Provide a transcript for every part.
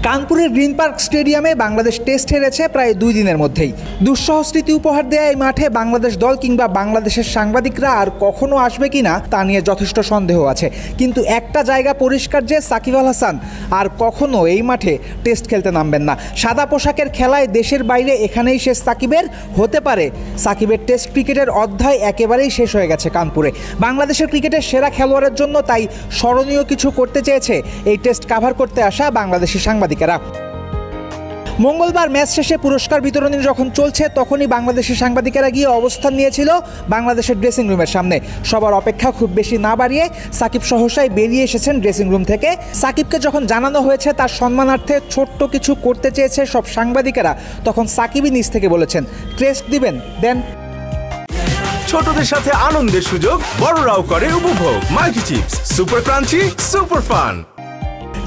কানপুরের green park স্টেডিয়ামে Bangladesh test হেরেছে প্রায় 2 দিনের মধ্যেই। দুঃসহ স্মৃতি উপহার দেয়া এই মাঠে বাংলাদেশ দল কিংবা বাংলাদেশের সাংবাদিকরা আর কখনো আসবে কিনা তা নিয়ে যথেষ্ট সন্দেহ আছে। কিন্তু একটা জায়গা পরিষ্কার যে সাকিব আল হাসান আর কখনো এই মাঠে টেস্ট খেলতে নামবেন না। সাদা পোশাকের খেলায় দেশের বাইরে এখানেই শেষ সাকিবের। হতে পারে সাকিবের টেস্ট ক্রিকেটের অধ্যায় একেবারেই শেষ হয়ে গেছে কানপুরে। বাংলাদেশের ক্রিকেটের সেরা খেলোয়াড়ের জন্য তাই স্মরণীয় কিছু করতে চেয়েছে এই টেস্ট কাভার করতে আসা বাংলাদেশি সাংবাদিকেরা। মঙ্গলবার ম্যাচ শেষে পুরস্কার বিতরণী যখন চলছে তখনই বাংলাদেশি সাংবাদিকেরা গিয়ে অবস্থান নিয়েছিল বাংলাদেশের ড্রেসিং রুমের সামনে। সবার অপেক্ষা খুব বেশি না বাড়িয়ে সাকিব সহসাই বেরিয়ে এসেছেন ড্রেসিং রুম থেকে। সাকিবকে যখন জানানো হয়েছে তার সম্মানার্থে ছোট্ট কিছু করতে চেয়েছে সব সাংবাদিকেরা, তখন সাকিবই নিজ থেকে বলেছেন, টেস্ট দিবেন দেন। ছোটদের সাথে আনন্দের সুযোগ, বড়রাও করে উপভোগ। Multi chips, super crunchy, super fun.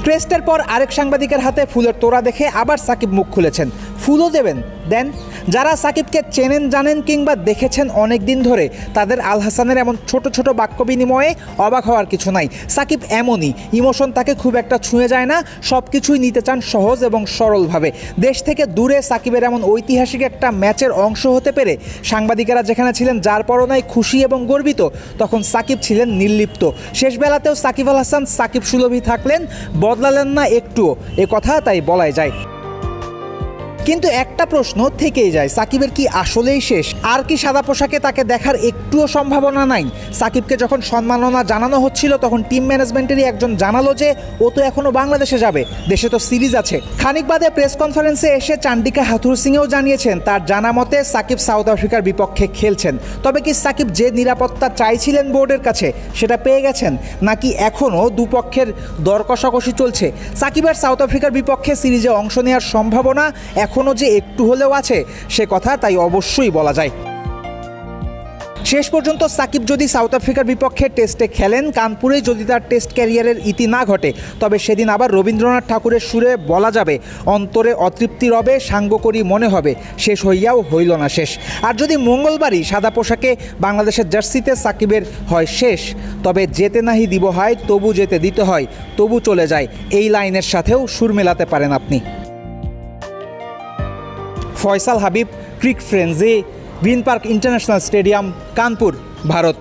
টেস্টের পর আরেক সাংবাদিকের হাতে ফুলের তোড়া দেখে আবার সাকিব মুখ খুলেছেন, ফুলও দেবেন দেন। যারা সাকিবকে চেনেন জানেন কিংবা দেখেছেন অনেক দিন ধরে তাদের আল হাসানের এমন ছোট ছোট বাক্য বিনিময়ে অবাক হওয়ার কিছু নাই। সাকিব এমনই, ইমোশন তাকে খুব একটা ছুঁয়ে যায় না, সব কিছুই নিতে চান সহজ এবং সরলভাবে। দেশ থেকে দূরে সাকিবের এমন ঐতিহাসিক একটা ম্যাচের অংশ হতে পেরে সাংবাদিকেরা যেখানে ছিলেন যার পরনায় খুশি এবং গর্বিত, তখন সাকিব ছিলেন নির্লিপ্ত। শেষ বেলাতেও সাকিব আল হাসান সাকিব সুলভী থাকলেন, বদলালেন না একটুও, এ কথা তাই বলাই যায়। কিন্তু একটা প্রশ্ন থেকেই যায়, সাকিবের কি আসলেই শেষ? আর কি সাদা পোশাকে তাকে দেখার একটুও সম্ভাবনা নাই? সাকিবকে যখন সম্মাননা জানানো হচ্ছিল তখন টিম ম্যানেজমেন্টেরই একজন জানালো যে ও তো এখনো বাংলাদেশে যাবে, দেশে তো সিরিজ আছে। খানিক বাদে প্রেস কনফারেন্সে এসে চান্ডিকা হাথুর সিংও জানিয়েছেন তার জানা মতে সাকিব সাউথ আফ্রিকার বিপক্ষে খেলছেন। তবে কি সাকিব যে নিরাপত্তা চাইছিলেন বোর্ডের কাছে সেটা পেয়ে গেছেন, নাকি এখনও দুপক্ষের দর কষাকষি চলছে? সাকিবের সাউথ আফ্রিকার বিপক্ষে সিরিজে অংশ নেওয়ার সম্ভাবনা এখনও যে একটু হলেও আছে সে কথা তাই অবশ্যই বলা যায়। শেষ পর্যন্ত সাকিব যদি সাউথ আফ্রিকার বিপক্ষে টেস্টে খেলেন, কানপুরে যদি তার টেস্ট ক্যারিয়ারের ইতি না ঘটে, তবে সেদিন আবার রবীন্দ্রনাথ ঠাকুরের সুরে বলা যাবে, অন্তরে অতৃপ্তি রবে, সাঙ্গ করি মনে হবে, শেষ হইয়াও হইল না শেষ। আর যদি মঙ্গলবারই সাদা পোশাকে বাংলাদেশের জার্সিতে সাকিবের হয় শেষ, তবে যেতে নাহি দিব হয় তবু যেতে দিতে হয়, তবু চলে যায়, এই লাইনের সাথেও সুর মেলাতে পারেন আপনি। Faisal Habib, crick frenzy, Green Park International Stadium, Kanpur, Bharat.